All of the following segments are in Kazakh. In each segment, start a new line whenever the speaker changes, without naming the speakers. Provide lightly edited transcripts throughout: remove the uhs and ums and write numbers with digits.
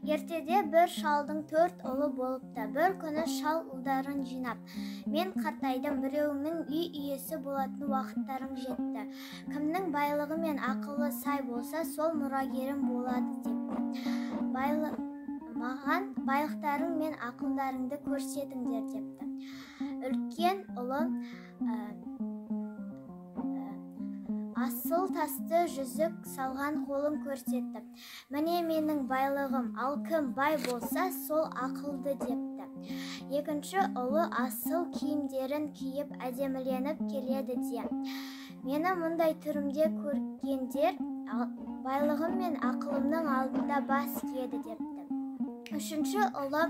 Ертеде бір шалдың 4 ұлы болыпты. Бір күні шал ұлдарын жинап: "Мен қартайдым, біреуіңнің үй иесі болатын уақыттарың жетті. Кімнің байлығы мен ақылы сай болса, сол мұрагерім болады" депті. "Маған байлықтарың мен ақылдарыңды көрсетіңдер" депті. Үлкен ұлы асыл тасты жүзік салған қолын көрсетіп: "Міне менің байлығым, ал кім бай болса, сол ақылды" депті. Екінші ұлы асыл киімдерін киіп әдеміленіп келеді де: "Мені мұндай түрімде көргендер байлығым мен ақылымның алдында бас киеді" депті. Үшінші ұлы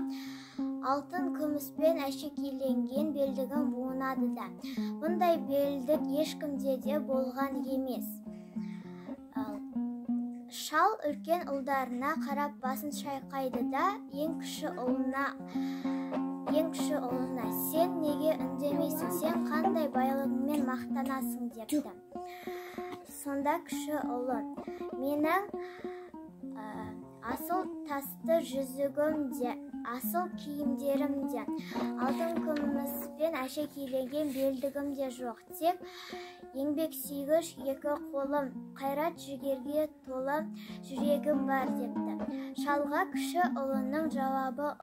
алтын күміспен әшекейленген белдігін буынады да: "Бұндай белдік ешкімде де болған емес". Шал үлкен ұлдарына қарап басын шайқайды да ең кіші ұлына: "Сен неге үндемейсің? Сен қандай байлығыңмен мақтанасың" депті. Сонда кіші ұлы: "Менің асыл тасты жүзігім де, асыл киімдерім де, алтын күміспен әшекейленген белдігім де жоқ. Тек еңбексүйгіш екі қолым, қайрат жігерге толы жүрегім бар" депті. Шалға кіші ұлының жауабы